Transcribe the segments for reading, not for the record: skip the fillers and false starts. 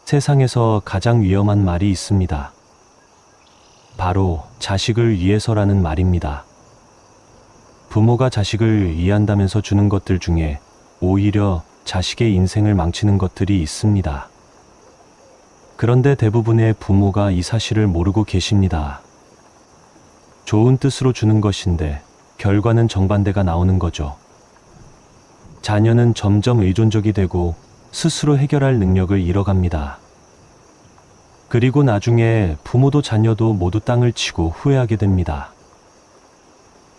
세상에서 가장 위험한 말이 있습니다. 바로 자식을 위해서라는 말입니다. 부모가 자식을 위한다면서 주는 것들 중에 오히려 자식의 인생을 망치는 것들이 있습니다. 그런데 대부분의 부모가 이 사실을 모르고 계십니다. 좋은 뜻으로 주는 것인데 결과는 정반대가 나오는 거죠. 자녀는 점점 의존적이 되고 스스로 해결할 능력을 잃어갑니다. 그리고 나중에 부모도 자녀도 모두 땅을 치고 후회하게 됩니다.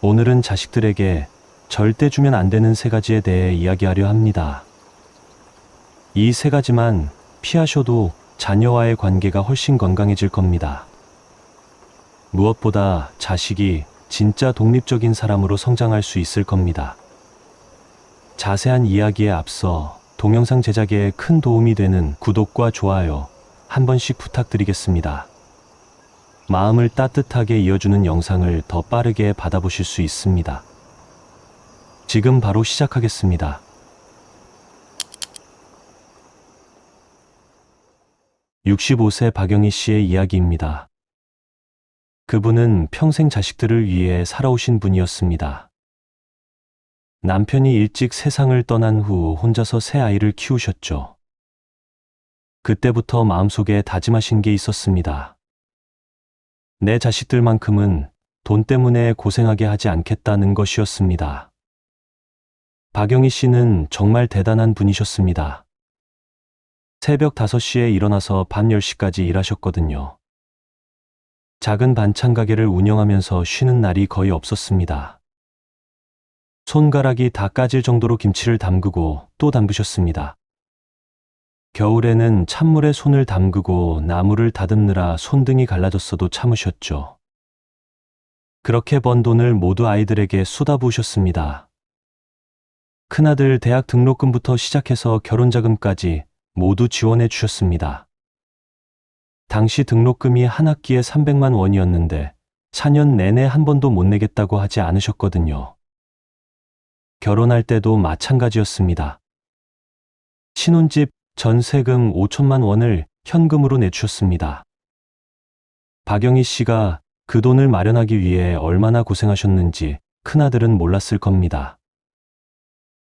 오늘은 자식들에게 절대 주면 안 되는 세 가지에 대해 이야기하려 합니다. 이 세 가지만 피하셔도 자녀와의 관계가 훨씬 건강해질 겁니다. 무엇보다 자식이 진짜 독립적인 사람으로 성장할 수 있을 겁니다. 자세한 이야기에 앞서 동영상 제작에 큰 도움이 되는 구독과 좋아요 한 번씩 부탁드리겠습니다. 마음을 따뜻하게 이어주는 영상을 더 빠르게 받아보실 수 있습니다. 지금 바로 시작하겠습니다. 65세 박영희 씨의 이야기입니다. 그분은 평생 자식들을 위해 살아오신 분이었습니다. 남편이 일찍 세상을 떠난 후 혼자서 새 아이를 키우셨죠. 그때부터 마음속에 다짐하신 게 있었습니다. 내 자식들만큼은 돈 때문에 고생하게 하지 않겠다는 것이었습니다. 박영희 씨는 정말 대단한 분이셨습니다. 새벽 5시에 일어나서 밤 10시까지 일하셨거든요. 작은 반찬 가게를 운영하면서 쉬는 날이 거의 없었습니다. 손가락이 다 까질 정도로 김치를 담그고 또 담그셨습니다. 겨울에는 찬물에 손을 담그고 나무를 다듬느라 손등이 갈라졌어도 참으셨죠. 그렇게 번 돈을 모두 아이들에게 쏟아부으셨습니다. 큰아들 대학 등록금부터 시작해서 결혼자금까지 모두 지원해 주셨습니다. 당시 등록금이 한 학기에 300만 원이었는데 4년 내내 한 번도 못 내겠다고 하지 않으셨거든요. 결혼할 때도 마찬가지였습니다. 신혼집 전세금 5천만 원을 현금으로 내주셨습니다. 박영희 씨가 그 돈을 마련하기 위해 얼마나 고생하셨는지 큰아들은 몰랐을 겁니다.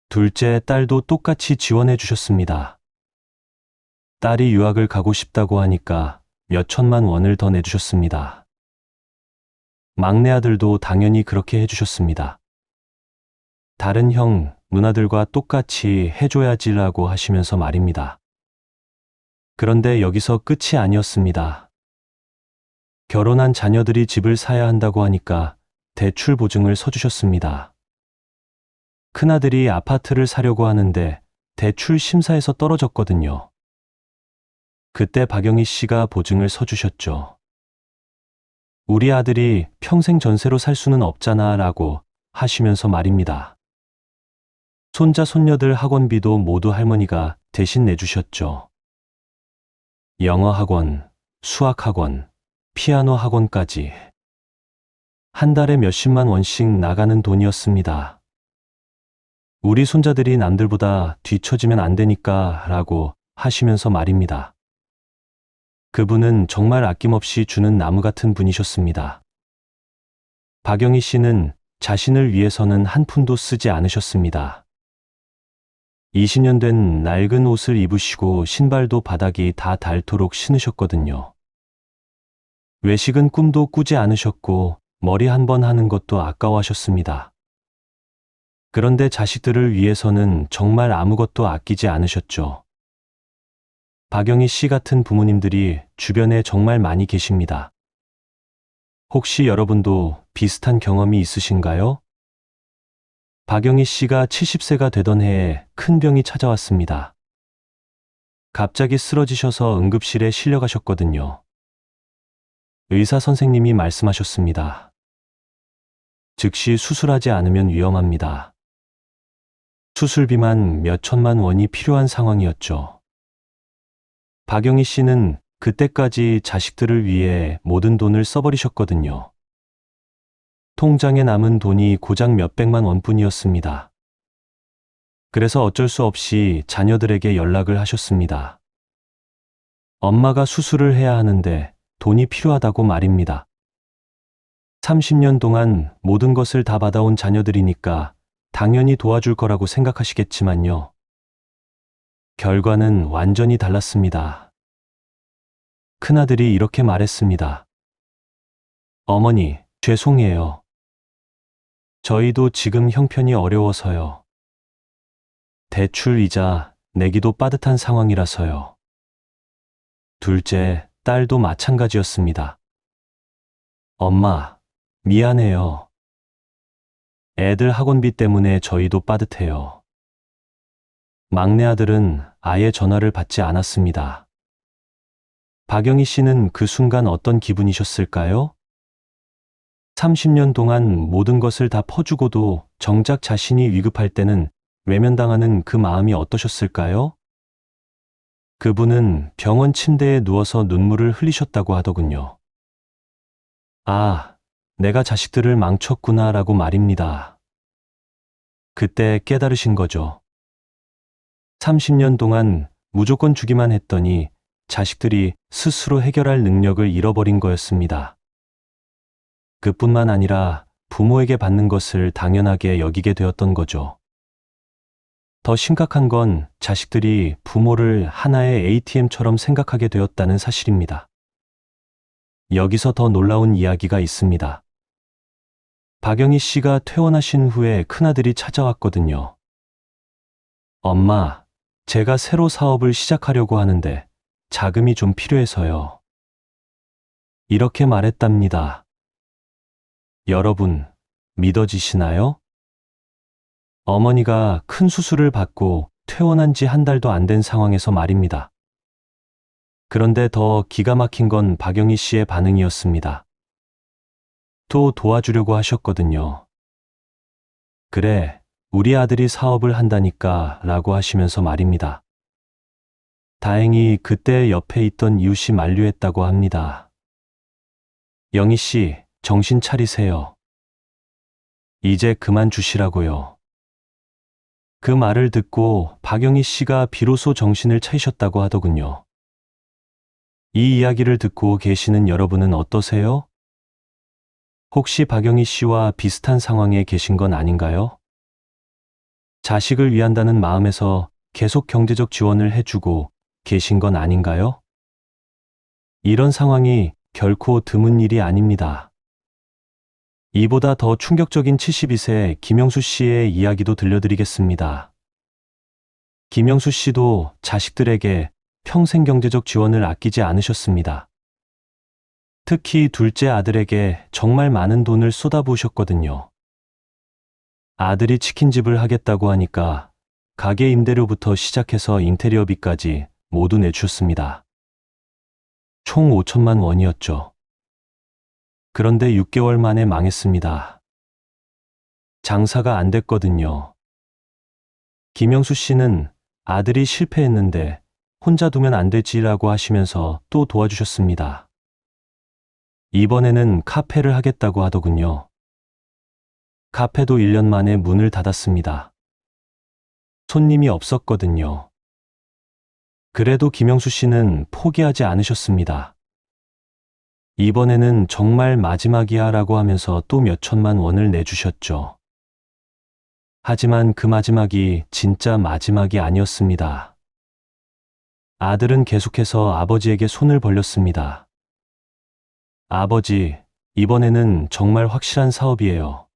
둘째 딸도 똑같이 지원해 주셨습니다. 딸이 유학을 가고 싶다고 하니까 몇 천만 원을 더 내주셨습니다. 막내 아들도 당연히 그렇게 해주셨습니다. 다른 형, 누나들과 똑같이 해줘야지라고 하시면서 말입니다. 그런데 여기서 끝이 아니었습니다. 결혼한 자녀들이 집을 사야 한다고 하니까 대출 보증을 서주셨습니다. 큰아들이 아파트를 사려고 하는데 대출 심사에서 떨어졌거든요. 그때 박영희 씨가 보증을 서주셨죠. 우리 아들이 평생 전세로 살 수는 없잖아 라고 하시면서 말입니다. 손자 손녀들 학원비도 모두 할머니가 대신 내주셨죠. 영어 학원, 수학 학원, 피아노 학원까지 한 달에 몇십만 원씩 나가는 돈이었습니다. 우리 손자들이 남들보다 뒤처지면 안 되니까 라고 하시면서 말입니다. 그분은 정말 아낌없이 주는 나무 같은 분이셨습니다. 박영희 씨는 자신을 위해서는 한 푼도 쓰지 않으셨습니다. 20년 된 낡은 옷을 입으시고 신발도 바닥이 다 닳도록 신으셨거든요. 외식은 꿈도 꾸지 않으셨고 머리 한 번 하는 것도 아까워하셨습니다. 그런데 자식들을 위해서는 정말 아무것도 아끼지 않으셨죠. 박영희 씨 같은 부모님들이 주변에 정말 많이 계십니다. 혹시 여러분도 비슷한 경험이 있으신가요? 박영희 씨가 70세가 되던 해에 큰 병이 찾아왔습니다. 갑자기 쓰러지셔서 응급실에 실려가셨거든요. 의사 선생님이 말씀하셨습니다. 즉시 수술하지 않으면 위험합니다. 수술비만 몇 천만 원이 필요한 상황이었죠. 박영희 씨는 그때까지 자식들을 위해 모든 돈을 써버리셨거든요. 통장에 남은 돈이 고작 몇백만 원뿐이었습니다. 그래서 어쩔 수 없이 자녀들에게 연락을 하셨습니다. 엄마가 수술을 해야 하는데 돈이 필요하다고 말입니다. 30년 동안 모든 것을 다 받아온 자녀들이니까 당연히 도와줄 거라고 생각하시겠지만요. 결과는 완전히 달랐습니다. 큰아들이 이렇게 말했습니다. 어머니, 죄송해요. 저희도 지금 형편이 어려워서요. 대출 이자 내기도 빠듯한 상황이라서요. 둘째, 딸도 마찬가지였습니다. 엄마, 미안해요. 애들 학원비 때문에 저희도 빠듯해요. 막내 아들은 아예 전화를 받지 않았습니다. 박영희 씨는 그 순간 어떤 기분이셨을까요? 30년 동안 모든 것을 다 퍼주고도 정작 자신이 위급할 때는 외면당하는 그 마음이 어떠셨을까요? 그분은 병원 침대에 누워서 눈물을 흘리셨다고 하더군요. 아, 내가 자식들을 망쳤구나라고 말입니다. 그때 깨달으신 거죠. 30년 동안 무조건 주기만 했더니 자식들이 스스로 해결할 능력을 잃어버린 거였습니다. 그뿐만 아니라 부모에게 받는 것을 당연하게 여기게 되었던 거죠. 더 심각한 건 자식들이 부모를 하나의 ATM처럼 생각하게 되었다는 사실입니다. 여기서 더 놀라운 이야기가 있습니다. 박영희 씨가 퇴원하신 후에 큰아들이 찾아왔거든요. 엄마, 제가 새로 사업을 시작하려고 하는데 자금이 좀 필요해서요. 이렇게 말했답니다. 여러분, 믿어지시나요? 어머니가 큰 수술을 받고 퇴원한 지 한 달도 안 된 상황에서 말입니다. 그런데 더 기가 막힌 건 박영희 씨의 반응이었습니다. 또 도와주려고 하셨거든요. 그래, 우리 아들이 사업을 한다니까 라고 하시면서 말입니다. 다행히 그때 옆에 있던 이웃이 만류했다고 합니다. 영희 씨, 정신 차리세요. 이제 그만 주시라고요. 그 말을 듣고 박영희 씨가 비로소 정신을 차리셨다고 하더군요. 이 이야기를 듣고 계시는 여러분은 어떠세요? 혹시 박영희 씨와 비슷한 상황에 계신 건 아닌가요? 자식을 위한다는 마음에서 계속 경제적 지원을 해주고 계신 건 아닌가요? 이런 상황이 결코 드문 일이 아닙니다. 이보다 더 충격적인 72세 김영수 씨의 이야기도 들려드리겠습니다. 김영수 씨도 자식들에게 평생 경제적 지원을 아끼지 않으셨습니다. 특히 둘째 아들에게 정말 많은 돈을 쏟아부으셨거든요. 아들이 치킨집을 하겠다고 하니까 가게 임대료부터 시작해서 인테리어비까지 모두 내주셨습니다. 총 5천만 원이었죠. 그런데 6개월 만에 망했습니다. 장사가 안 됐거든요. 김영수 씨는 아들이 실패했는데 혼자 두면 안 되지라고 하시면서 또 도와주셨습니다. 이번에는 카페를 하겠다고 하더군요. 카페도 1년 만에 문을 닫았습니다. 손님이 없었거든요. 그래도 김영수 씨는 포기하지 않으셨습니다. 이번에는 정말 마지막이야 라고 하면서 또 몇천만 원을 내주셨죠. 하지만 그 마지막이 진짜 마지막이 아니었습니다. 아들은 계속해서 아버지에게 손을 벌렸습니다. 아버지, 이번에는 정말 확실한 사업이에요.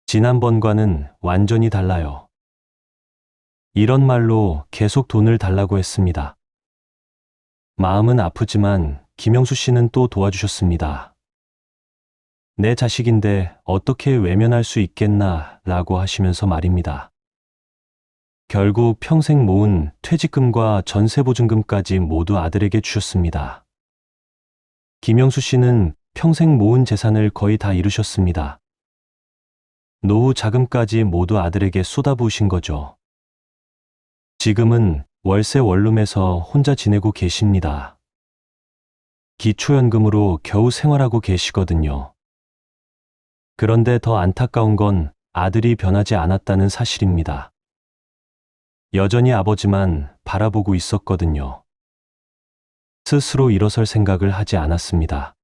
지난번과는 완전히 달라요. 이런 말로 계속 돈을 달라고 했습니다. 마음은 아프지만 김영수 씨는 또 도와주셨습니다. 내 자식인데 어떻게 외면할 수 있겠나 라고 하시면서 말입니다. 결국 평생 모은 퇴직금과 전세보증금까지 모두 아들에게 주셨습니다. 김영수 씨는 평생 모은 재산을 거의 다 잃으셨습니다. 노후 자금까지 모두 아들에게 쏟아부으신 거죠. 지금은 월세 원룸에서 혼자 지내고 계십니다. 기초연금으로 겨우 생활하고 계시거든요. 그런데 더 안타까운 건 아들이 변하지 않았다는 사실입니다. 여전히 아버지만 바라보고 있었거든요. 스스로 일어설 생각을 하지 않았습니다.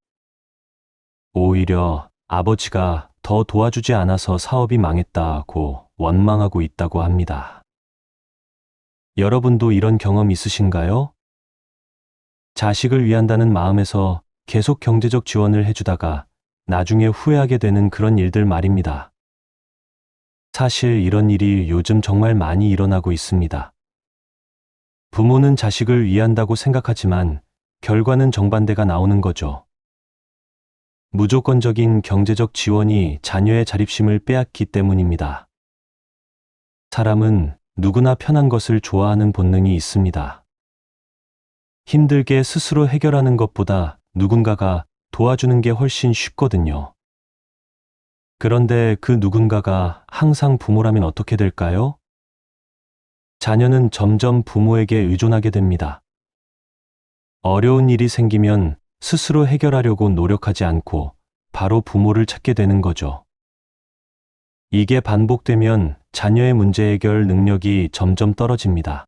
오히려 아버지가 더 도와주지 않아서 사업이 망했다고 원망하고 있다고 합니다. 여러분도 이런 경험 있으신가요? 자식을 위한다는 마음에서 계속 경제적 지원을 해주다가 나중에 후회하게 되는 그런 일들 말입니다. 사실 이런 일이 요즘 정말 많이 일어나고 있습니다. 부모는 자식을 위한다고 생각하지만 결과는 정반대가 나오는 거죠. 무조건적인 경제적 지원이 자녀의 자립심을 빼앗기 때문입니다. 사람은 누구나 편한 것을 좋아하는 본능이 있습니다. 힘들게 스스로 해결하는 것보다 누군가가 도와주는 게 훨씬 쉽거든요. 그런데 그 누군가가 항상 부모라면 어떻게 될까요? 자녀는 점점 부모에게 의존하게 됩니다. 어려운 일이 생기면 스스로 해결하려고 노력하지 않고 바로 부모를 찾게 되는 거죠. 이게 반복되면 자녀의 문제 해결 능력이 점점 떨어집니다.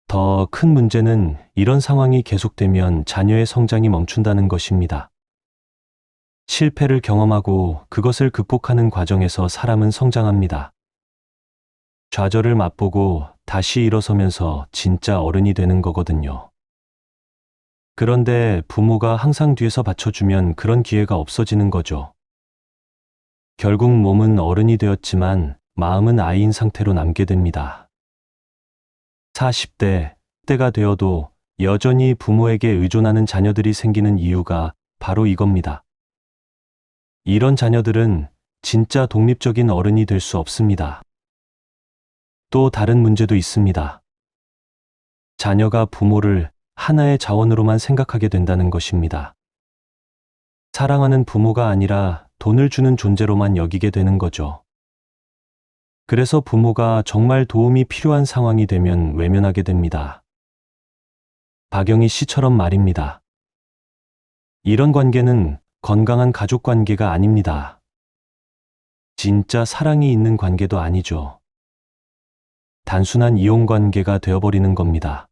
더 큰 문제는 이런 상황이 계속되면 자녀의 성장이 멈춘다는 것입니다. 실패를 경험하고 그것을 극복하는 과정에서 사람은 성장합니다. 좌절을 맛보고 다시 일어서면서 진짜 어른이 되는 거거든요. 그런데 부모가 항상 뒤에서 받쳐주면 그런 기회가 없어지는 거죠. 결국 몸은 어른이 되었지만 마음은 아이인 상태로 남게 됩니다. 40대, 때가 되어도 여전히 부모에게 의존하는 자녀들이 생기는 이유가 바로 이겁니다. 이런 자녀들은 진짜 독립적인 어른이 될 수 없습니다. 또 다른 문제도 있습니다. 자녀가 부모를 하나의 자원으로만 생각하게 된다는 것입니다. 사랑하는 부모가 아니라 돈을 주는 존재로만 여기게 되는 거죠. 그래서 부모가 정말 도움이 필요한 상황이 되면 외면하게 됩니다. 박영희 씨처럼 말입니다. 이런 관계는 건강한 가족 관계가 아닙니다. 진짜 사랑이 있는 관계도 아니죠. 단순한 이용 관계가 되어버리는 겁니다.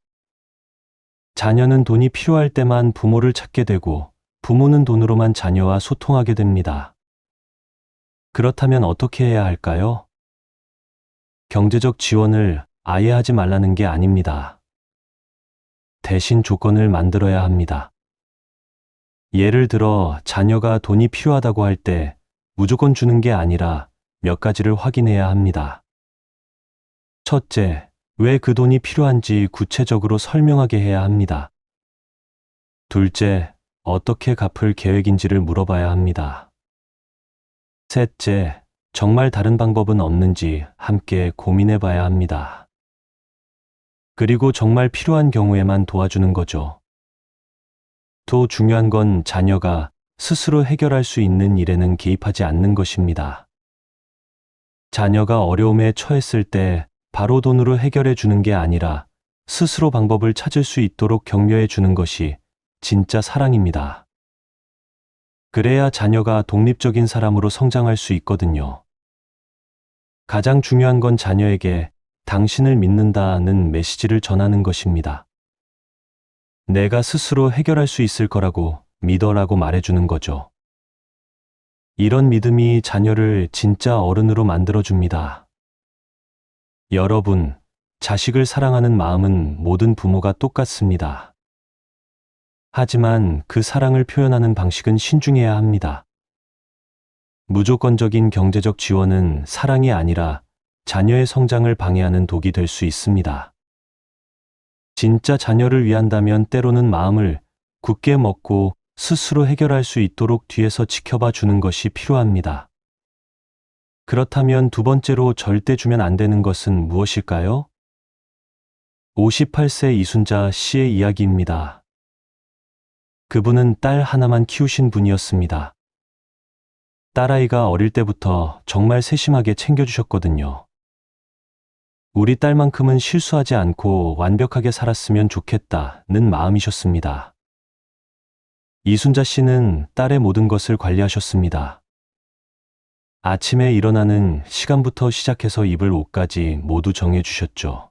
자녀는 돈이 필요할 때만 부모를 찾게 되고 부모는 돈으로만 자녀와 소통하게 됩니다. 그렇다면 어떻게 해야 할까요? 경제적 지원을 아예 하지 말라는 게 아닙니다. 대신 조건을 만들어야 합니다. 예를 들어 자녀가 돈이 필요하다고 할 때 무조건 주는 게 아니라 몇 가지를 확인해야 합니다. 첫째, 왜 그 돈이 필요한지 구체적으로 설명하게 해야 합니다. 둘째, 어떻게 갚을 계획인지를 물어봐야 합니다. 셋째, 정말 다른 방법은 없는지 함께 고민해 봐야 합니다. 그리고 정말 필요한 경우에만 도와주는 거죠. 더 중요한 건 자녀가 스스로 해결할 수 있는 일에는 개입하지 않는 것입니다. 자녀가 어려움에 처했을 때 바로 돈으로 해결해 주는 게 아니라 스스로 방법을 찾을 수 있도록 격려해 주는 것이 진짜 사랑입니다. 그래야 자녀가 독립적인 사람으로 성장할 수 있거든요. 가장 중요한 건 자녀에게 당신을 믿는다는 메시지를 전하는 것입니다. 내가 스스로 해결할 수 있을 거라고 믿어라고 말해주는 거죠. 이런 믿음이 자녀를 진짜 어른으로 만들어줍니다. 여러분, 자식을 사랑하는 마음은 모든 부모가 똑같습니다. 하지만 그 사랑을 표현하는 방식은 신중해야 합니다. 무조건적인 경제적 지원은 사랑이 아니라 자녀의 성장을 방해하는 독이 될 수 있습니다. 진짜 자녀를 위한다면 때로는 마음을 굳게 먹고 스스로 해결할 수 있도록 뒤에서 지켜봐 주는 것이 필요합니다. 그렇다면 두 번째로 절대 주면 안 되는 것은 무엇일까요? 58세 이순자 씨의 이야기입니다. 그분은 딸 하나만 키우신 분이었습니다. 딸아이가 어릴 때부터 정말 세심하게 챙겨주셨거든요. 우리 딸만큼은 실수하지 않고 완벽하게 살았으면 좋겠다는 마음이셨습니다. 이순자 씨는 딸의 모든 것을 관리하셨습니다. 아침에 일어나는 시간부터 시작해서 입을 옷까지 모두 정해주셨죠.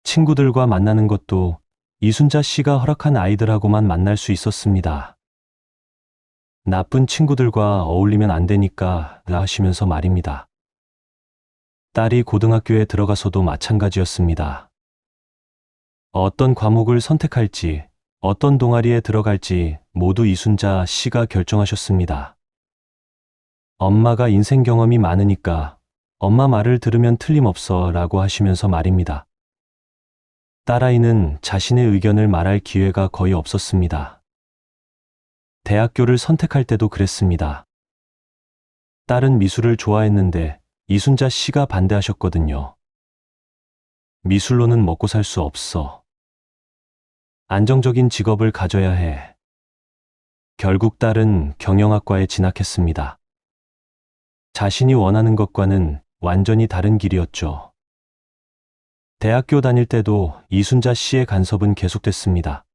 친구들과 만나는 것도 이순자 씨가 허락한 아이들하고만 만날 수 있었습니다. 나쁜 친구들과 어울리면 안 되니까 하시면서 말입니다. 딸이 고등학교에 들어가서도 마찬가지였습니다. 어떤 과목을 선택할지, 어떤 동아리에 들어갈지 모두 이순자 씨가 결정하셨습니다. 엄마가 인생 경험이 많으니까 엄마 말을 들으면 틀림없어 라고 하시면서 말입니다. 딸아이는 자신의 의견을 말할 기회가 거의 없었습니다. 대학교를 선택할 때도 그랬습니다. 딸은 미술을 좋아했는데 이순자 씨가 반대하셨거든요. 미술로는 먹고 살 수 없어. 안정적인 직업을 가져야 해. 결국 딸은 경영학과에 진학했습니다. 자신이 원하는 것과는 완전히 다른 길이었죠. 대학교 다닐 때도 이순자 씨의 간섭은 계속됐습니다.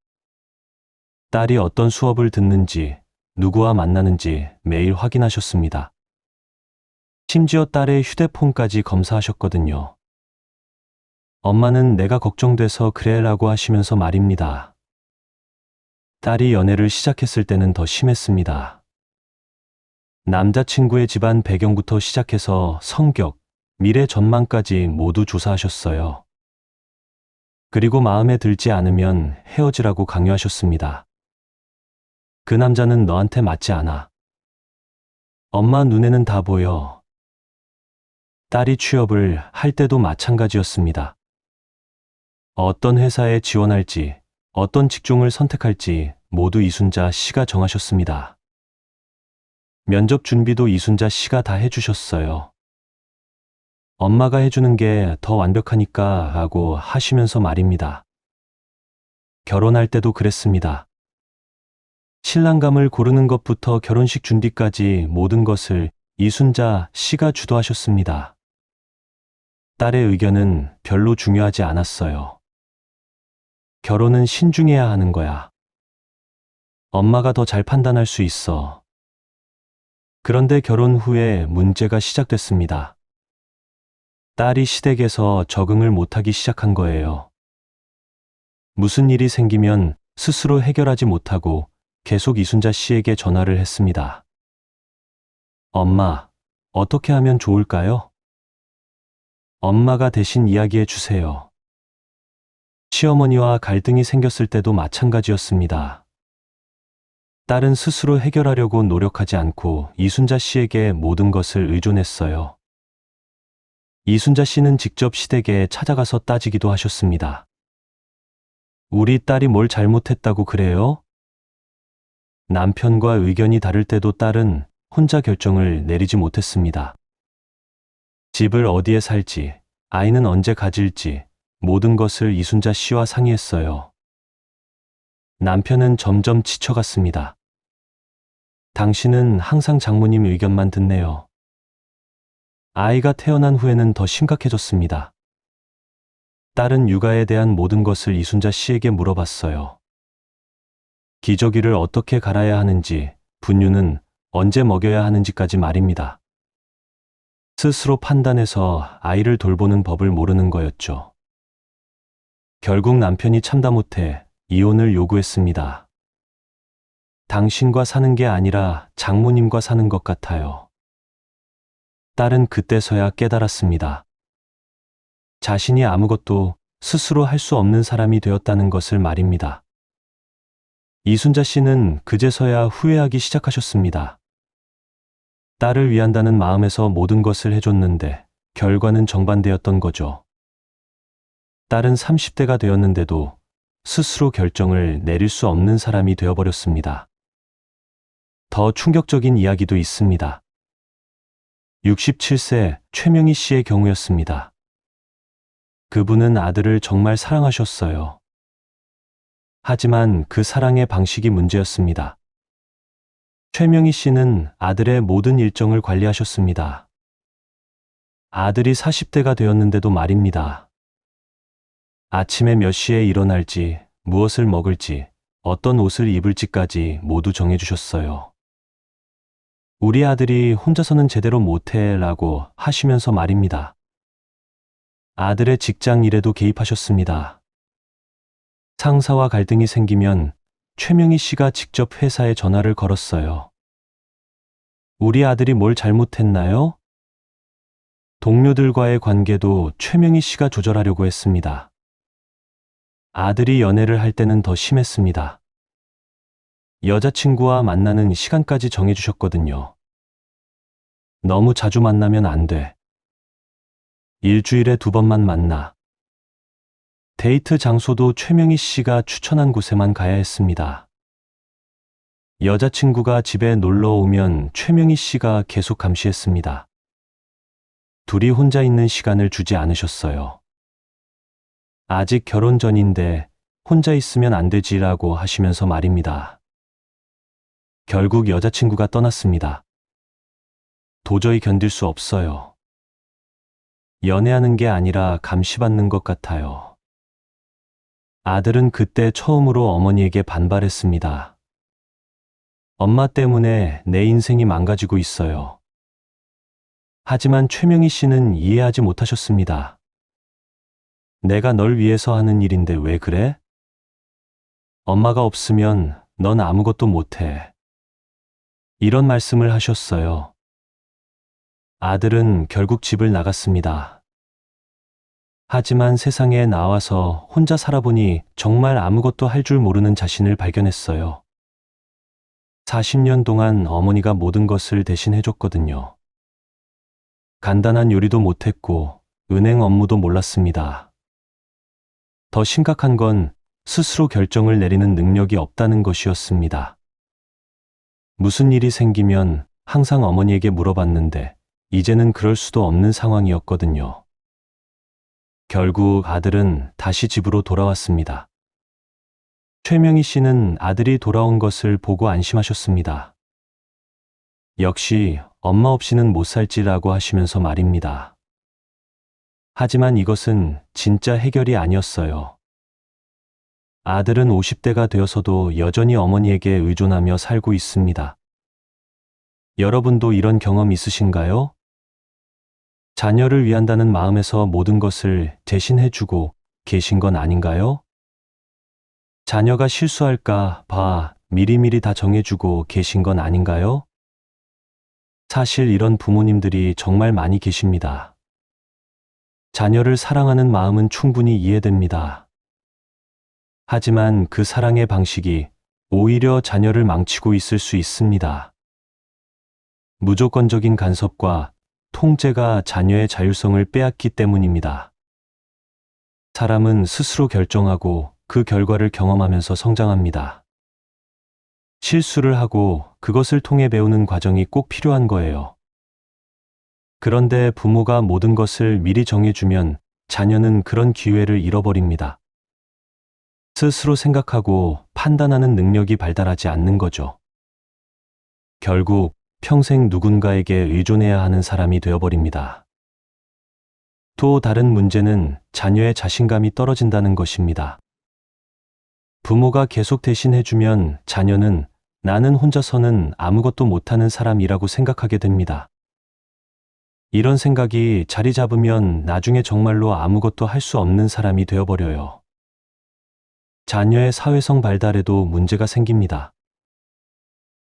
딸이 어떤 수업을 듣는지, 누구와 만나는지 매일 확인하셨습니다. 심지어 딸의 휴대폰까지 검사하셨거든요. 엄마는 내가 걱정돼서 그래라고 하시면서 말입니다. 딸이 연애를 시작했을 때는 더 심했습니다. 남자친구의 집안 배경부터 시작해서 성격, 미래 전망까지 모두 조사하셨어요. 그리고 마음에 들지 않으면 헤어지라고 강요하셨습니다. 그 남자는 너한테 맞지 않아. 엄마 눈에는 다 보여. 딸이 취업을 할 때도 마찬가지였습니다. 어떤 회사에 지원할지, 어떤 직종을 선택할지 모두 이순자 씨가 정하셨습니다. 면접 준비도 이순자 씨가 다 해주셨어요. 엄마가 해주는 게 더 완벽하니까 라고 하시면서 말입니다. 결혼할 때도 그랬습니다. 신랑감을 고르는 것부터 결혼식 준비까지 모든 것을 이순자 씨가 주도하셨습니다. 딸의 의견은 별로 중요하지 않았어요. 결혼은 신중해야 하는 거야. 엄마가 더 잘 판단할 수 있어. 그런데 결혼 후에 문제가 시작됐습니다. 딸이 시댁에서 적응을 못하기 시작한 거예요. 무슨 일이 생기면 스스로 해결하지 못하고 계속 이순자 씨에게 전화를 했습니다. 엄마, 어떻게 하면 좋을까요? 엄마가 대신 이야기해 주세요. 시어머니와 갈등이 생겼을 때도 마찬가지였습니다. 딸은 스스로 해결하려고 노력하지 않고 이순자 씨에게 모든 것을 의존했어요. 이순자 씨는 직접 시댁에 찾아가서 따지기도 하셨습니다. 우리 딸이 뭘 잘못했다고 그래요? 남편과 의견이 다를 때도 딸은 혼자 결정을 내리지 못했습니다. 집을 어디에 살지, 아이는 언제 가질지 모든 것을 이순자 씨와 상의했어요. 남편은 점점 지쳐갔습니다. 당신은 항상 장모님 의견만 듣네요. 아이가 태어난 후에는 더 심각해졌습니다. 딸은 육아에 대한 모든 것을 이순자 씨에게 물어봤어요. 기저귀를 어떻게 갈아야 하는지, 분유는 언제 먹여야 하는지까지 말입니다. 스스로 판단해서 아이를 돌보는 법을 모르는 거였죠. 결국 남편이 참다 못해 이혼을 요구했습니다. 당신과 사는 게 아니라 장모님과 사는 것 같아요. 딸은 그때서야 깨달았습니다. 자신이 아무것도 스스로 할 수 없는 사람이 되었다는 것을 말입니다. 이순자 씨는 그제서야 후회하기 시작하셨습니다. 딸을 위한다는 마음에서 모든 것을 해줬는데 결과는 정반대였던 거죠. 딸은 30대가 되었는데도 스스로 결정을 내릴 수 없는 사람이 되어버렸습니다. 더 충격적인 이야기도 있습니다. 67세 최명희 씨의 경우였습니다. 그분은 아들을 정말 사랑하셨어요. 하지만 그 사랑의 방식이 문제였습니다. 최명희 씨는 아들의 모든 일정을 관리하셨습니다. 아들이 40대가 되었는데도 말입니다. 아침에 몇 시에 일어날지, 무엇을 먹을지, 어떤 옷을 입을지까지 모두 정해주셨어요. 우리 아들이 혼자서는 제대로 못해 라고 하시면서 말입니다. 아들의 직장 일에도 개입하셨습니다. 상사와 갈등이 생기면 최명희 씨가 직접 회사에 전화를 걸었어요. 우리 아들이 뭘 잘못했나요? 동료들과의 관계도 최명희 씨가 조절하려고 했습니다. 아들이 연애를 할 때는 더 심했습니다. 여자친구와 만나는 시간까지 정해주셨거든요. 너무 자주 만나면 안 돼. 일주일에 2번만 만나. 데이트 장소도 최명희 씨가 추천한 곳에만 가야 했습니다. 여자친구가 집에 놀러 오면 최명희 씨가 계속 감시했습니다. 둘이 혼자 있는 시간을 주지 않으셨어요. 아직 결혼 전인데 혼자 있으면 안 되지라고 하시면서 말입니다. 결국 여자친구가 떠났습니다. 도저히 견딜 수 없어요. 연애하는 게 아니라 감시받는 것 같아요. 아들은 그때 처음으로 어머니에게 반발했습니다. 엄마 때문에 내 인생이 망가지고 있어요. 하지만 최명희 씨는 이해하지 못하셨습니다. 내가 널 위해서 하는 일인데 왜 그래? 엄마가 없으면 넌 아무것도 못해. 이런 말씀을 하셨어요. 아들은 결국 집을 나갔습니다. 하지만 세상에 나와서 혼자 살아보니 정말 아무것도 할 줄 모르는 자신을 발견했어요. 40년 동안 어머니가 모든 것을 대신해줬거든요. 간단한 요리도 못했고 은행 업무도 몰랐습니다. 더 심각한 건 스스로 결정을 내리는 능력이 없다는 것이었습니다. 무슨 일이 생기면 항상 어머니에게 물어봤는데 이제는 그럴 수도 없는 상황이었거든요. 결국 아들은 다시 집으로 돌아왔습니다. 최명희 씨는 아들이 돌아온 것을 보고 안심하셨습니다. 역시 엄마 없이는 못 살지라고 하시면서 말입니다. 하지만 이것은 진짜 해결이 아니었어요. 아들은 50대가 되어서도 여전히 어머니에게 의존하며 살고 있습니다. 여러분도 이런 경험 있으신가요? 자녀를 위한다는 마음에서 모든 것을 대신해주고 계신 건 아닌가요? 자녀가 실수할까 봐 미리미리 다 정해주고 계신 건 아닌가요? 사실 이런 부모님들이 정말 많이 계십니다. 자녀를 사랑하는 마음은 충분히 이해됩니다. 하지만 그 사랑의 방식이 오히려 자녀를 망치고 있을 수 있습니다. 무조건적인 간섭과 통제가 자녀의 자율성을 빼앗기 때문입니다. 사람은 스스로 결정하고 그 결과를 경험하면서 성장합니다. 실수를 하고 그것을 통해 배우는 과정이 꼭 필요한 거예요. 그런데 부모가 모든 것을 미리 정해주면 자녀는 그런 기회를 잃어버립니다. 스스로 생각하고 판단하는 능력이 발달하지 않는 거죠. 결국 평생 누군가에게 의존해야 하는 사람이 되어버립니다. 또 다른 문제는 자녀의 자신감이 떨어진다는 것입니다. 부모가 계속 대신해주면 자녀는 나는 혼자서는 아무것도 못하는 사람이라고 생각하게 됩니다. 이런 생각이 자리 잡으면 나중에 정말로 아무것도 할 수 없는 사람이 되어버려요. 자녀의 사회성 발달에도 문제가 생깁니다.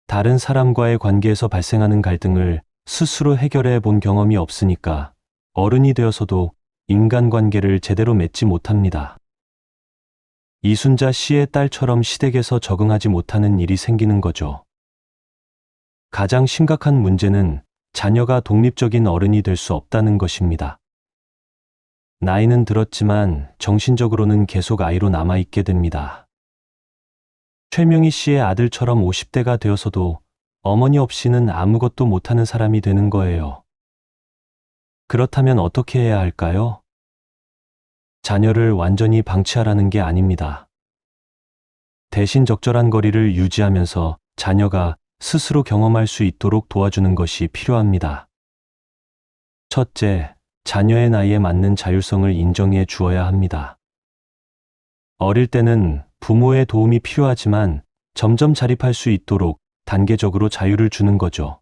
다른 사람과의 관계에서 발생하는 갈등을 스스로 해결해 본 경험이 없으니까 어른이 되어서도 인간관계를 제대로 맺지 못합니다. 이순자 씨의 딸처럼 시댁에서 적응하지 못하는 일이 생기는 거죠. 가장 심각한 문제는 자녀가 독립적인 어른이 될 수 없다는 것입니다. 나이는 들었지만 정신적으로는 계속 아이로 남아있게 됩니다. 최명희 씨의 아들처럼 50대가 되어서도 어머니 없이는 아무것도 못하는 사람이 되는 거예요. 그렇다면 어떻게 해야 할까요? 자녀를 완전히 방치하라는 게 아닙니다. 대신 적절한 거리를 유지하면서 자녀가 스스로 경험할 수 있도록 도와주는 것이 필요합니다. 첫째, 자녀의 나이에 맞는 자율성을 인정해 주어야 합니다. 어릴 때는 부모의 도움이 필요하지만 점점 자립할 수 있도록 단계적으로 자유를 주는 거죠.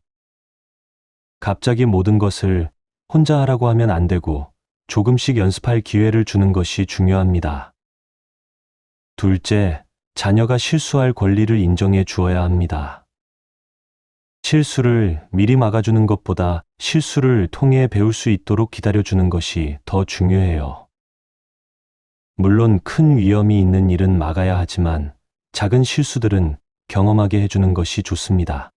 갑자기 모든 것을 혼자 하라고 하면 안 되고 조금씩 연습할 기회를 주는 것이 중요합니다. 둘째, 자녀가 실수할 권리를 인정해 주어야 합니다. 실수를 미리 막아주는 것보다 실수를 통해 배울 수 있도록 기다려주는 것이 더 중요해요. 물론 큰 위험이 있는 일은 막아야 하지만 작은 실수들은 경험하게 해주는 것이 좋습니다.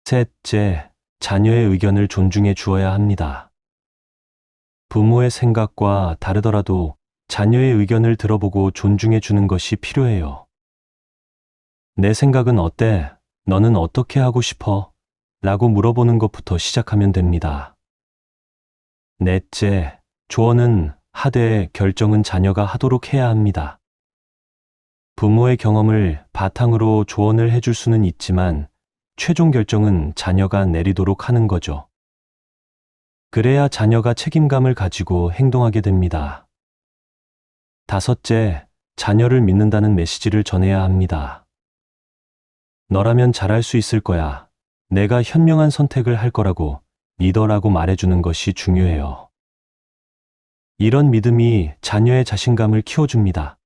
셋째, 자녀의 의견을 존중해 주어야 합니다. 부모의 생각과 다르더라도 자녀의 의견을 들어보고 존중해 주는 것이 필요해요. 내 생각은 어때? 너는 어떻게 하고 싶어? 라고 물어보는 것부터 시작하면 됩니다. 넷째, 조언은 하되 결정은 자녀가 하도록 해야 합니다. 부모의 경험을 바탕으로 조언을 해줄 수는 있지만 최종 결정은 자녀가 내리도록 하는 거죠. 그래야 자녀가 책임감을 가지고 행동하게 됩니다. 다섯째, 자녀를 믿는다는 메시지를 전해야 합니다. 너라면 잘할 수 있을 거야. 내가 현명한 선택을 할 거라고 믿어라고 말해주는 것이 중요해요. 이런 믿음이 자녀의 자신감을 키워줍니다.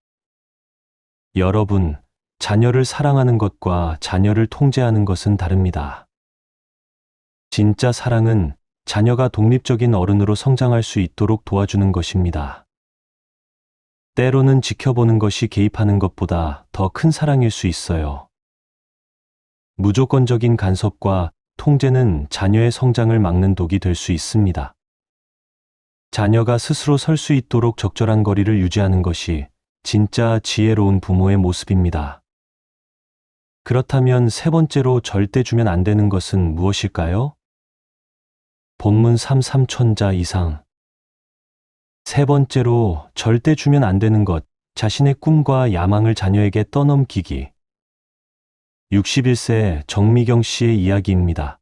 여러분, 자녀를 사랑하는 것과 자녀를 통제하는 것은 다릅니다. 진짜 사랑은 자녀가 독립적인 어른으로 성장할 수 있도록 도와주는 것입니다. 때로는 지켜보는 것이 개입하는 것보다 더 큰 사랑일 수 있어요. 무조건적인 간섭과 통제는 자녀의 성장을 막는 독이 될 수 있습니다. 자녀가 스스로 설 수 있도록 적절한 거리를 유지하는 것이 진짜 지혜로운 부모의 모습입니다. 그렇다면 세 번째로 절대 주면 안 되는 것은 무엇일까요? 본문 3천자 이상. 세 번째로 절대 주면 안 되는 것, 자신의 꿈과 야망을 자녀에게 떠넘기기. 61세 정미경 씨의 이야기입니다.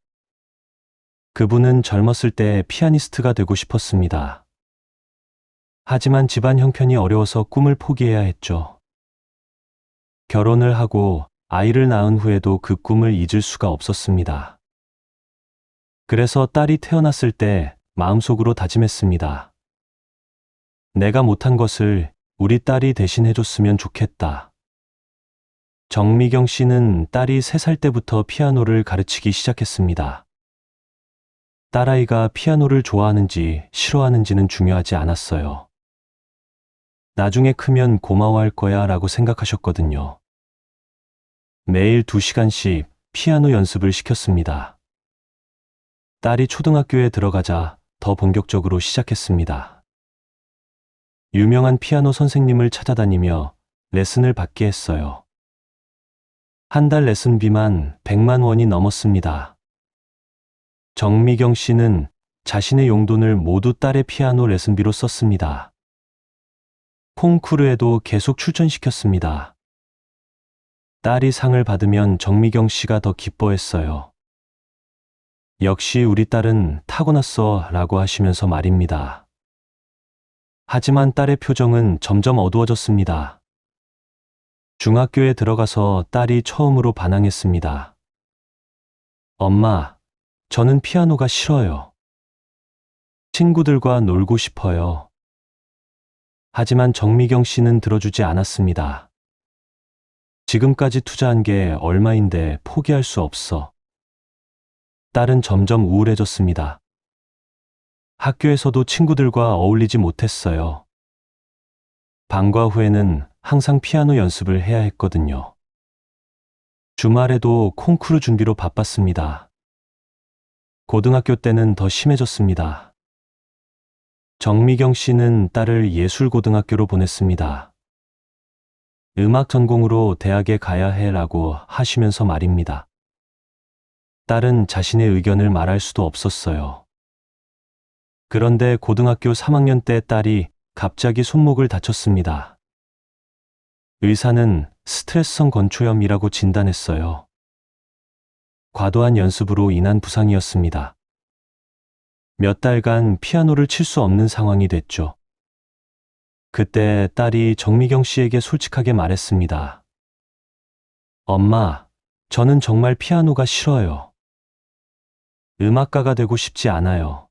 그분은 젊었을 때 피아니스트가 되고 싶었습니다. 하지만 집안 형편이 어려워서 꿈을 포기해야 했죠. 결혼을 하고 아이를 낳은 후에도 그 꿈을 잊을 수가 없었습니다. 그래서 딸이 태어났을 때 마음속으로 다짐했습니다. 내가 못한 것을 우리 딸이 대신 해줬으면 좋겠다. 정미경 씨는 딸이 3살 때부터 피아노를 가르치기 시작했습니다. 딸아이가 피아노를 좋아하는지 싫어하는지는 중요하지 않았어요. 나중에 크면 고마워할 거야 라고 생각하셨거든요. 매일 2시간씩 피아노 연습을 시켰습니다. 딸이 초등학교에 들어가자 더 본격적으로 시작했습니다. 유명한 피아노 선생님을 찾아다니며 레슨을 받게 했어요. 한 달 레슨비만 100만 원이 넘었습니다. 정미경 씨는 자신의 용돈을 모두 딸의 피아노 레슨비로 썼습니다. 콩쿠르에도 계속 출전시켰습니다. 딸이 상을 받으면 정미경 씨가 더 기뻐했어요. 역시 우리 딸은 타고났어 라고 하시면서 말입니다. 하지만 딸의 표정은 점점 어두워졌습니다. 중학교에 들어가서 딸이 처음으로 반항했습니다. 엄마, 저는 피아노가 싫어요. 친구들과 놀고 싶어요. 하지만 정미경 씨는 들어주지 않았습니다. 지금까지 투자한 게 얼마인데 포기할 수 없어. 딸은 점점 우울해졌습니다. 학교에서도 친구들과 어울리지 못했어요. 방과 후에는 항상 피아노 연습을 해야 했거든요. 주말에도 콩쿠르 준비로 바빴습니다. 고등학교 때는 더 심해졌습니다. 정미경 씨는 딸을 예술고등학교로 보냈습니다. 음악 전공으로 대학에 가야 해라고 하시면서 말입니다. 딸은 자신의 의견을 말할 수도 없었어요. 그런데 고등학교 3학년 때 딸이 갑자기 손목을 다쳤습니다. 의사는 스트레스성 건초염이라고 진단했어요. 과도한 연습으로 인한 부상이었습니다. 몇 달간 피아노를 칠 수 없는 상황이 됐죠. 그때 딸이 정미경 씨에게 솔직하게 말했습니다. 엄마, 저는 정말 피아노가 싫어요. 음악가가 되고 싶지 않아요.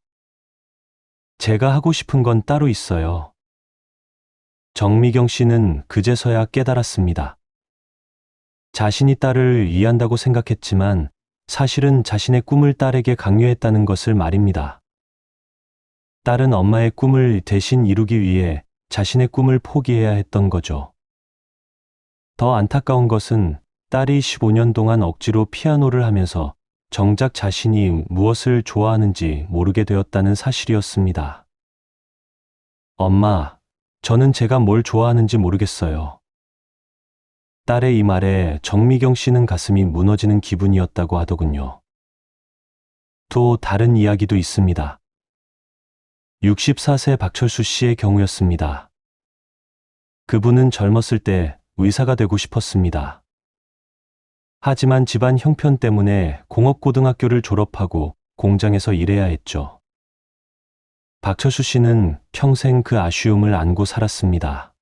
제가 하고 싶은 건 따로 있어요. 정미경 씨는 그제서야 깨달았습니다. 자신이 딸을 이해한다고 생각했지만 사실은 자신의 꿈을 딸에게 강요했다는 것을 말입니다. 딸은 엄마의 꿈을 대신 이루기 위해 자신의 꿈을 포기해야 했던 거죠. 더 안타까운 것은 딸이 15년 동안 억지로 피아노를 하면서 정작 자신이 무엇을 좋아하는지 모르게 되었다는 사실이었습니다. 엄마, 저는 제가 뭘 좋아하는지 모르겠어요. 딸의 이 말에 정미경 씨는 가슴이 무너지는 기분이었다고 하더군요. 또 다른 이야기도 있습니다. 64세 박철수 씨의 경우였습니다. 그분은 젊었을 때 의사가 되고 싶었습니다. 하지만 집안 형편 때문에 공업고등학교를 졸업하고 공장에서 일해야 했죠. 박철수 씨는 평생 그 아쉬움을 안고 살았습니다.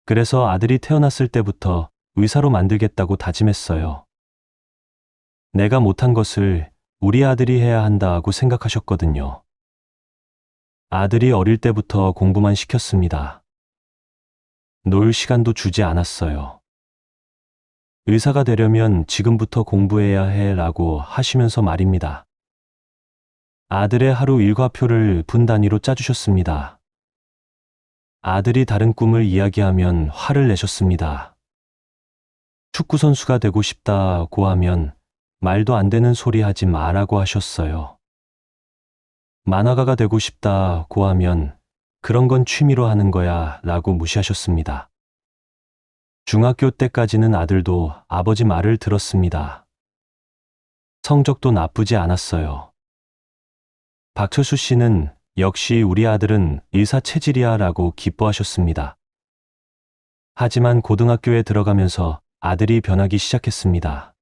그래서 아들이 태어났을 때부터 의사로 만들겠다고 다짐했어요. 내가 못한 것을 우리 아들이 해야 한다고 생각하셨거든요. 아들이 어릴 때부터 공부만 시켰습니다. 놀 시간도 주지 않았어요. 의사가 되려면 지금부터 공부해야 해 라고 하시면서 말입니다. 아들의 하루 일과표를 분 단위로 짜주셨습니다. 아들이 다른 꿈을 이야기하면 화를 내셨습니다. 축구선수가 되고 싶다고 하면 말도 안 되는 소리 하지 마라고 하셨어요. 만화가가 되고 싶다고 하면 그런 건 취미로 하는 거야 라고 무시하셨습니다. 중학교 때까지는 아들도 아버지 말을 들었습니다. 성적도 나쁘지 않았어요. 박철수 씨는 역시 우리 아들은 의사 체질이야 라고 기뻐하셨습니다. 하지만 고등학교에 들어가면서 아들이 변하기 시작했습니다.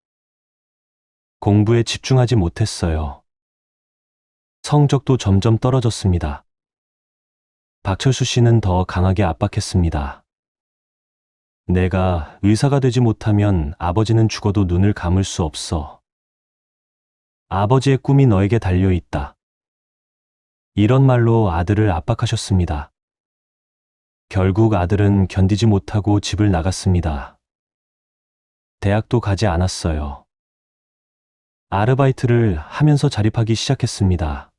공부에 집중하지 못했어요. 성적도 점점 떨어졌습니다. 박철수 씨는 더 강하게 압박했습니다. 내가 의사가 되지 못하면 아버지는 죽어도 눈을 감을 수 없어. 아버지의 꿈이 너에게 달려있다. 이런 말로 아들을 압박하셨습니다. 결국 아들은 견디지 못하고 집을 나갔습니다. 대학도 가지 않았어요. 아르바이트를 하면서 자립하기 시작했습니다.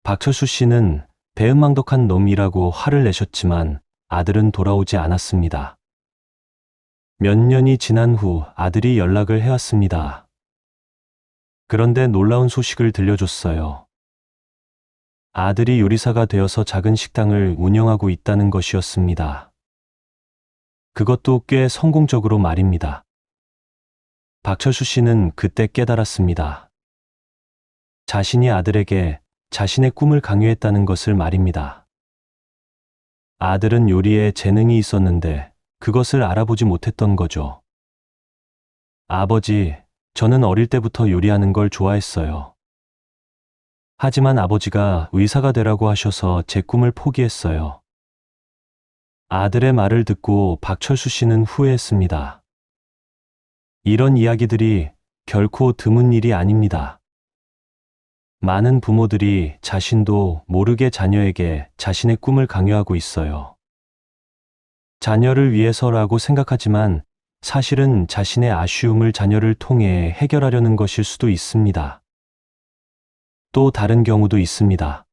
박철수 씨는 배은망덕한 놈이라고 화를 내셨지만 아들은 돌아오지 않았습니다. 몇 년이 지난 후 아들이 연락을 해왔습니다. 그런데 놀라운 소식을 들려줬어요. 아들이 요리사가 되어서 작은 식당을 운영하고 있다는 것이었습니다. 그것도 꽤 성공적으로 말입니다. 박철수 씨는 그때 깨달았습니다. 자신이 아들에게 자신의 꿈을 강요했다는 것을 말입니다. 아들은 요리에 재능이 있었는데 그것을 알아보지 못했던 거죠. 아버지, 저는 어릴 때부터 요리하는 걸 좋아했어요. 하지만 아버지가 의사가 되라고 하셔서 제 꿈을 포기했어요. 아들의 말을 듣고 박철수 씨는 후회했습니다. 이런 이야기들이 결코 드문 일이 아닙니다. 많은 부모들이 자신도 모르게 자녀에게 자신의 꿈을 강요하고 있어요. 자녀를 위해서라고 생각하지만 사실은 자신의 아쉬움을 자녀를 통해 해결하려는 것일 수도 있습니다. 또 다른 경우도 있습니다.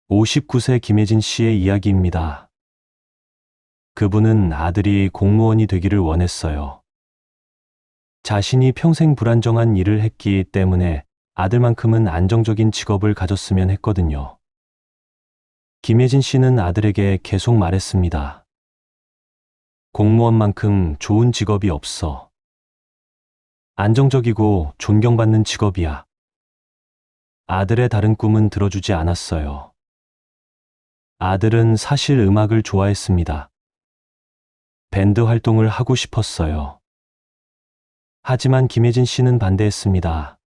59세 김혜진 씨의 이야기입니다. 그분은 아들이 공무원이 되기를 원했어요. 자신이 평생 불안정한 일을 했기 때문에 아들만큼은 안정적인 직업을 가졌으면 했거든요. 김혜진 씨는 아들에게 계속 말했습니다. 공무원만큼 좋은 직업이 없어. 안정적이고 존경받는 직업이야. 아들의 다른 꿈은 들어주지 않았어요. 아들은 사실 음악을 좋아했습니다. 밴드 활동을 하고 싶었어요. 하지만 김혜진 씨는 반대했습니다.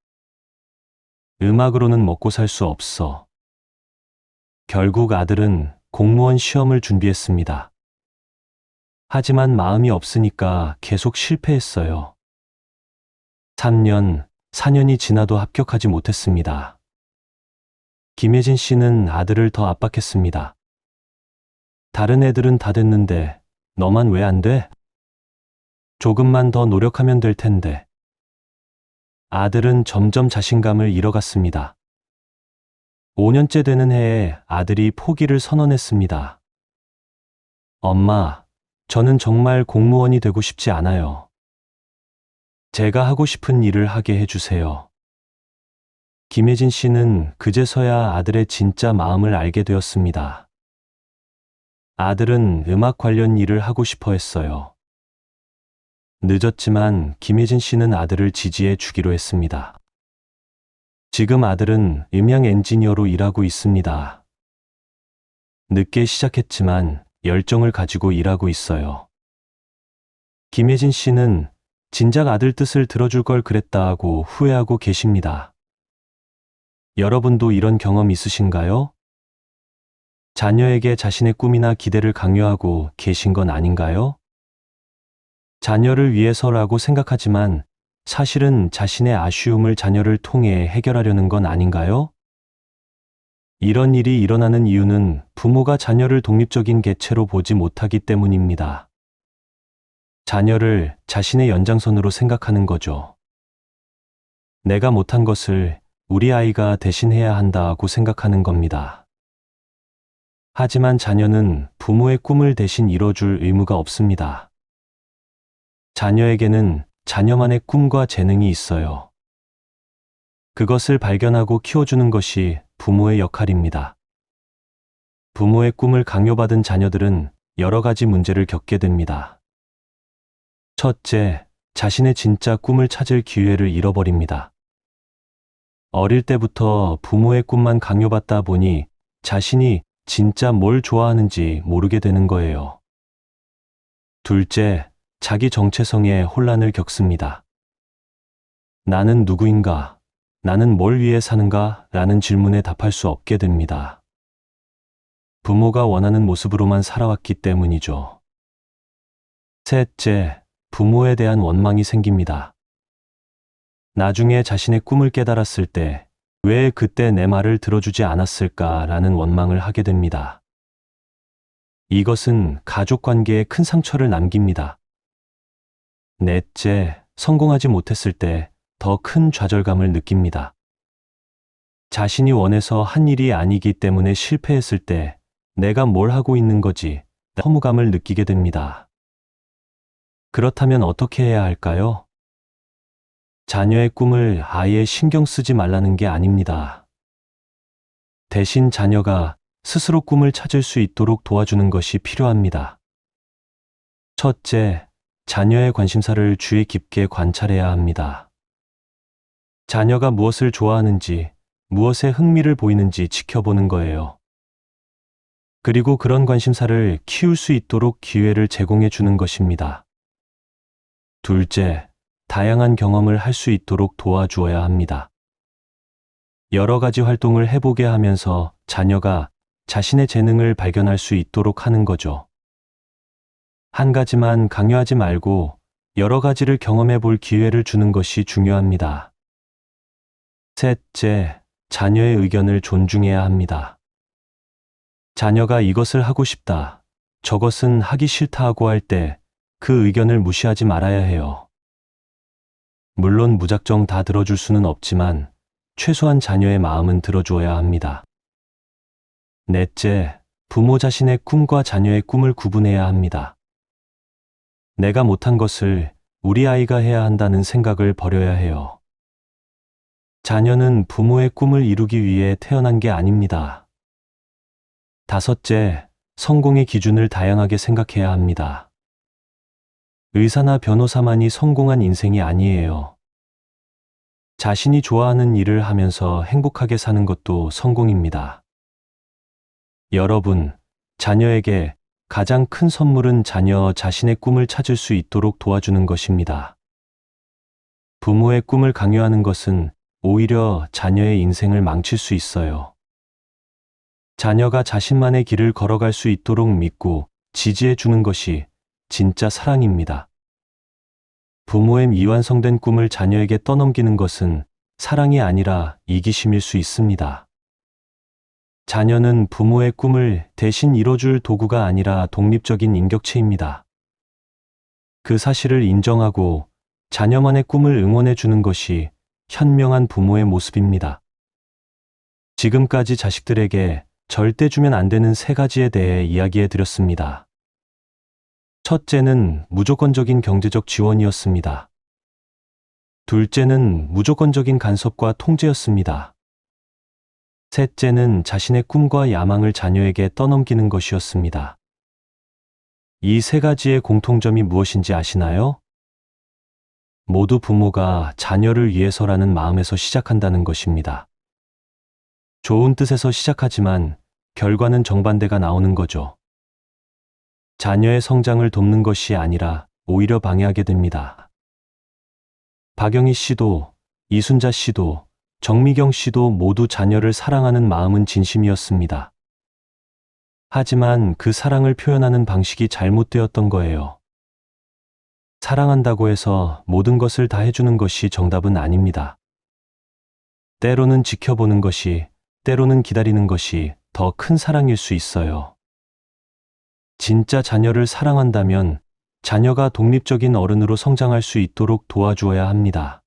음악으로는 먹고 살 수 없어. 결국 아들은 공무원 시험을 준비했습니다. 하지만 마음이 없으니까 계속 실패했어요. 3년, 4년이 지나도 합격하지 못했습니다. 김혜진 씨는 아들을 더 압박했습니다. 다른 애들은 다 됐는데 너만 왜 안 돼? 조금만 더 노력하면 될 텐데. 아들은 점점 자신감을 잃어갔습니다. 5년째 되는 해에 아들이 포기를 선언했습니다. 엄마, 저는 정말 공무원이 되고 싶지 않아요. 제가 하고 싶은 일을 하게 해주세요. 김혜진 씨는 그제서야 아들의 진짜 마음을 알게 되었습니다. 아들은 음악 관련 일을 하고 싶어 했어요. 늦었지만 김혜진 씨는 아들을 지지해 주기로 했습니다. 지금 아들은 음향 엔지니어로 일하고 있습니다. 늦게 시작했지만 열정을 가지고 일하고 있어요. 김혜진 씨는 진작 아들 뜻을 들어줄 걸 그랬다 하고 후회하고 계십니다. 여러분도 이런 경험 있으신가요? 자녀에게 자신의 꿈이나 기대를 강요하고 계신 건 아닌가요? 자녀를 위해서라고 생각하지만 사실은 자신의 아쉬움을 자녀를 통해 해결하려는 건 아닌가요? 이런 일이 일어나는 이유는 부모가 자녀를 독립적인 개체로 보지 못하기 때문입니다. 자녀를 자신의 연장선으로 생각하는 거죠. 내가 못한 것을 우리 아이가 대신해야 한다고 생각하는 겁니다. 하지만 자녀는 부모의 꿈을 대신 이뤄줄 의무가 없습니다. 자녀에게는 자녀만의 꿈과 재능이 있어요. 그것을 발견하고 키워주는 것이 부모의 역할입니다. 부모의 꿈을 강요받은 자녀들은 여러 가지 문제를 겪게 됩니다. 첫째, 자신의 진짜 꿈을 찾을 기회를 잃어버립니다. 어릴 때부터 부모의 꿈만 강요받다 보니 자신이 진짜 뭘 좋아하는지 모르게 되는 거예요. 둘째, 자기 정체성에 혼란을 겪습니다. 나는 누구인가? 나는 뭘 위해 사는가? 라는 질문에 답할 수 없게 됩니다. 부모가 원하는 모습으로만 살아왔기 때문이죠. 셋째, 부모에 대한 원망이 생깁니다. 나중에 자신의 꿈을 깨달았을 때 왜 그때 내 말을 들어주지 않았을까라는 원망을 하게 됩니다. 이것은 가족 관계에 큰 상처를 남깁니다. 넷째, 성공하지 못했을 때 더 큰 좌절감을 느낍니다. 자신이 원해서 한 일이 아니기 때문에 실패했을 때 내가 뭘 하고 있는 거지 허무감을 느끼게 됩니다. 그렇다면 어떻게 해야 할까요? 자녀의 꿈을 아예 신경 쓰지 말라는 게 아닙니다. 대신 자녀가 스스로 꿈을 찾을 수 있도록 도와주는 것이 필요합니다. 첫째, 자녀의 관심사를 주의 깊게 관찰해야 합니다. 자녀가 무엇을 좋아하는지, 무엇에 흥미를 보이는지 지켜보는 거예요. 그리고 그런 관심사를 키울 수 있도록 기회를 제공해 주는 것입니다. 둘째, 다양한 경험을 할 수 있도록 도와주어야 합니다. 여러 가지 활동을 해보게 하면서 자녀가 자신의 재능을 발견할 수 있도록 하는 거죠. 한 가지만 강요하지 말고 여러 가지를 경험해 볼 기회를 주는 것이 중요합니다. 셋째, 자녀의 의견을 존중해야 합니다. 자녀가 이것을 하고 싶다, 저것은 하기 싫다 하고 할 때 그 의견을 무시하지 말아야 해요. 물론 무작정 다 들어줄 수는 없지만 최소한 자녀의 마음은 들어주어야 합니다. 넷째, 부모 자신의 꿈과 자녀의 꿈을 구분해야 합니다. 내가 못한 것을 우리 아이가 해야 한다는 생각을 버려야 해요. 자녀는 부모의 꿈을 이루기 위해 태어난 게 아닙니다. 다섯째, 성공의 기준을 다양하게 생각해야 합니다. 의사나 변호사만이 성공한 인생이 아니에요. 자신이 좋아하는 일을 하면서 행복하게 사는 것도 성공입니다. 여러분, 자녀에게 가장 큰 선물은 자녀 자신의 꿈을 찾을 수 있도록 도와주는 것입니다. 부모의 꿈을 강요하는 것은 오히려 자녀의 인생을 망칠 수 있어요. 자녀가 자신만의 길을 걸어갈 수 있도록 믿고 지지해 주는 것이 진짜 사랑입니다. 부모의 미완성된 꿈을 자녀에게 떠넘기는 것은 사랑이 아니라 이기심일 수 있습니다. 자녀는 부모의 꿈을 대신 이뤄줄 도구가 아니라 독립적인 인격체입니다. 그 사실을 인정하고 자녀만의 꿈을 응원해 주는 것이 현명한 부모의 모습입니다. 지금까지 자식들에게 절대 주면 안 되는 3가지에 대해 이야기해 드렸습니다. 첫째는 무조건적인 경제적 지원이었습니다. 둘째는 무조건적인 간섭과 통제였습니다. 셋째는 자신의 꿈과 야망을 자녀에게 떠넘기는 것이었습니다. 이 3가지의 공통점이 무엇인지 아시나요? 모두 부모가 자녀를 위해서라는 마음에서 시작한다는 것입니다. 좋은 뜻에서 시작하지만 결과는 정반대가 나오는 거죠. 자녀의 성장을 돕는 것이 아니라 오히려 방해하게 됩니다. 박영희 씨도, 이순자 씨도, 정미경 씨도 모두 자녀를 사랑하는 마음은 진심이었습니다. 하지만 그 사랑을 표현하는 방식이 잘못되었던 거예요. 사랑한다고 해서 모든 것을 다 해주는 것이 정답은 아닙니다. 때로는 지켜보는 것이, 때로는 기다리는 것이 더 큰 사랑일 수 있어요. 진짜 자녀를 사랑한다면 자녀가 독립적인 어른으로 성장할 수 있도록 도와주어야 합니다.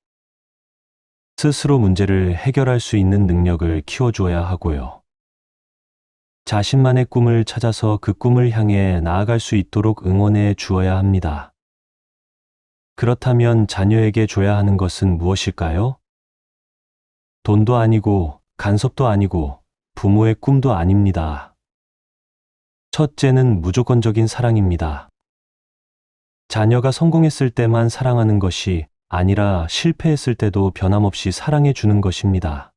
스스로 문제를 해결할 수 있는 능력을 키워주어야 하고요. 자신만의 꿈을 찾아서 그 꿈을 향해 나아갈 수 있도록 응원해 주어야 합니다. 그렇다면 자녀에게 줘야 하는 것은 무엇일까요? 돈도 아니고 간섭도 아니고 부모의 꿈도 아닙니다. 첫째는 무조건적인 사랑입니다. 자녀가 성공했을 때만 사랑하는 것이 아니라 실패했을 때도 변함없이 사랑해 주는 것입니다.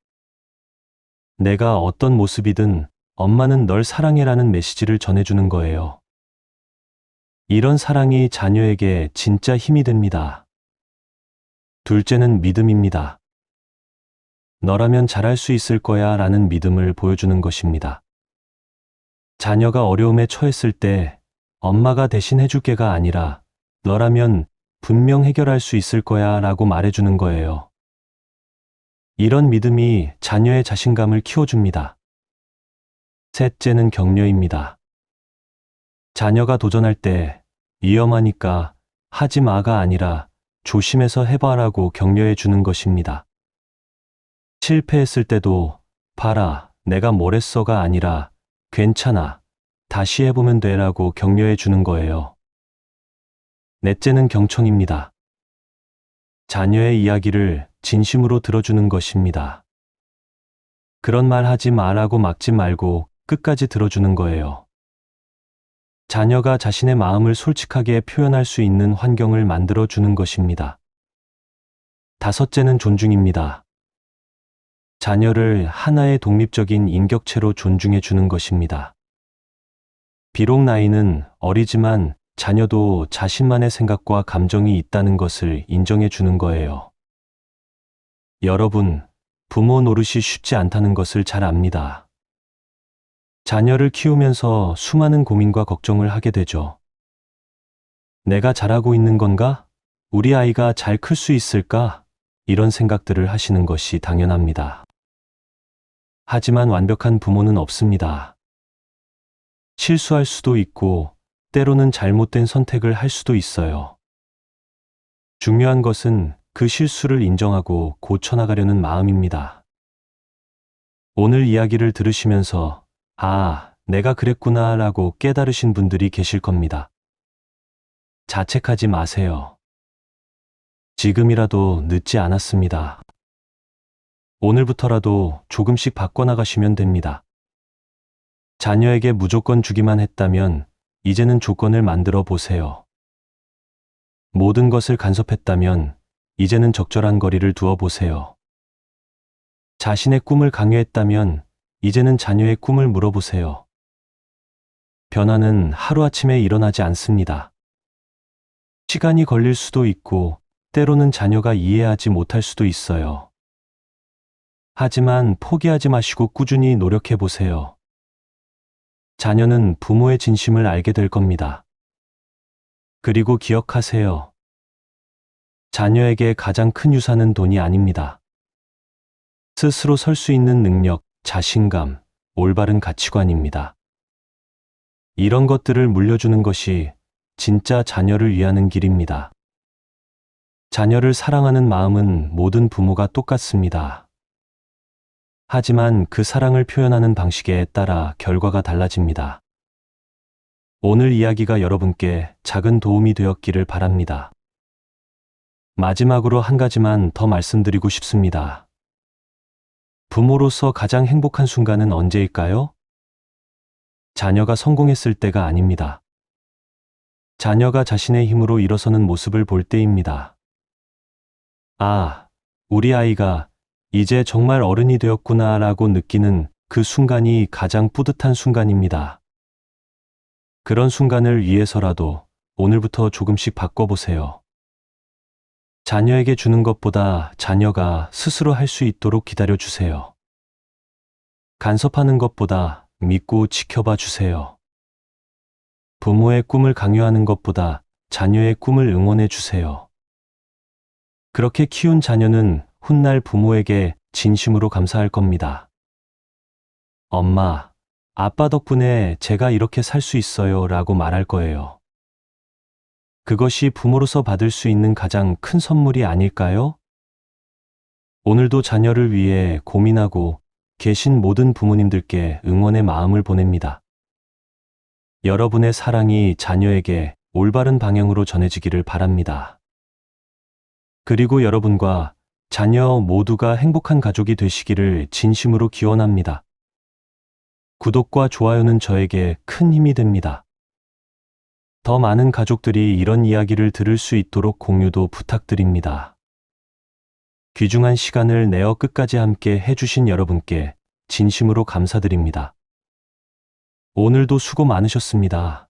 내가 어떤 모습이든 엄마는 널 사랑해라는 메시지를 전해주는 거예요. 이런 사랑이 자녀에게 진짜 힘이 됩니다. 둘째는 믿음입니다. 너라면 잘할 수 있을 거야 라는 믿음을 보여주는 것입니다. 자녀가 어려움에 처했을 때 엄마가 대신 해줄게가 아니라 너라면 분명 해결할 수 있을 거야 라고 말해주는 거예요. 이런 믿음이 자녀의 자신감을 키워줍니다. 셋째는 격려입니다. 자녀가 도전할 때 위험하니까 하지 마가 아니라 조심해서 해봐라고 격려해 주는 것입니다. 실패했을 때도 봐라, 내가 뭘 했어가 아니라 괜찮아, 다시 해보면 돼라고 격려해 주는 거예요. 넷째는 경청입니다. 자녀의 이야기를 진심으로 들어주는 것입니다. 그런 말 하지 마라고 막지 말고 끝까지 들어주는 거예요. 자녀가 자신의 마음을 솔직하게 표현할 수 있는 환경을 만들어 주는 것입니다. 다섯째는 존중입니다. 자녀를 하나의 독립적인 인격체로 존중해 주는 것입니다. 비록 나이는 어리지만 자녀도 자신만의 생각과 감정이 있다는 것을 인정해 주는 거예요. 여러분, 부모 노릇이 쉽지 않다는 것을 잘 압니다. 자녀를 키우면서 수많은 고민과 걱정을 하게 되죠. 내가 잘하고 있는 건가? 우리 아이가 잘 클 수 있을까? 이런 생각들을 하시는 것이 당연합니다. 하지만 완벽한 부모는 없습니다. 실수할 수도 있고, 때로는 잘못된 선택을 할 수도 있어요. 중요한 것은 그 실수를 인정하고 고쳐나가려는 마음입니다. 오늘 이야기를 들으시면서 아, 내가 그랬구나 라고 깨달으신 분들이 계실 겁니다. 자책하지 마세요. 지금이라도 늦지 않았습니다. 오늘부터라도 조금씩 바꿔나가시면 됩니다. 자녀에게 무조건 주기만 했다면 이제는 조건을 만들어 보세요. 모든 것을 간섭했다면 이제는 적절한 거리를 두어 보세요. 자신의 꿈을 강요했다면 이제는 자녀의 꿈을 물어보세요. 변화는 하루아침에 일어나지 않습니다. 시간이 걸릴 수도 있고 때로는 자녀가 이해하지 못할 수도 있어요. 하지만 포기하지 마시고 꾸준히 노력해 보세요. 자녀는 부모의 진심을 알게 될 겁니다. 그리고 기억하세요. 자녀에게 가장 큰 유산은 돈이 아닙니다. 스스로 설 수 있는 능력, 자신감, 올바른 가치관입니다. 이런 것들을 물려주는 것이 진짜 자녀를 위하는 길입니다. 자녀를 사랑하는 마음은 모든 부모가 똑같습니다. 하지만 그 사랑을 표현하는 방식에 따라 결과가 달라집니다. 오늘 이야기가 여러분께 작은 도움이 되었기를 바랍니다. 마지막으로 한 가지만 더 말씀드리고 싶습니다. 부모로서 가장 행복한 순간은 언제일까요? 자녀가 성공했을 때가 아닙니다. 자녀가 자신의 힘으로 일어서는 모습을 볼 때입니다. 아, 우리 아이가 이제 정말 어른이 되었구나 라고 느끼는 그 순간이 가장 뿌듯한 순간입니다. 그런 순간을 위해서라도 오늘부터 조금씩 바꿔보세요. 자녀에게 주는 것보다 자녀가 스스로 할 수 있도록 기다려주세요. 간섭하는 것보다 믿고 지켜봐 주세요. 부모의 꿈을 강요하는 것보다 자녀의 꿈을 응원해 주세요. 그렇게 키운 자녀는 훗날 부모에게 진심으로 감사할 겁니다. 엄마, 아빠 덕분에 제가 이렇게 살 수 있어요 라고 말할 거예요. 그것이 부모로서 받을 수 있는 가장 큰 선물이 아닐까요? 오늘도 자녀를 위해 고민하고 계신 모든 부모님들께 응원의 마음을 보냅니다. 여러분의 사랑이 자녀에게 올바른 방향으로 전해지기를 바랍니다. 그리고 여러분과 자녀 모두가 행복한 가족이 되시기를 진심으로 기원합니다. 구독과 좋아요는 저에게 큰 힘이 됩니다. 더 많은 가족들이 이런 이야기를 들을 수 있도록 공유도 부탁드립니다. 귀중한 시간을 내어 끝까지 함께 해주신 여러분께 진심으로 감사드립니다. 오늘도 수고 많으셨습니다.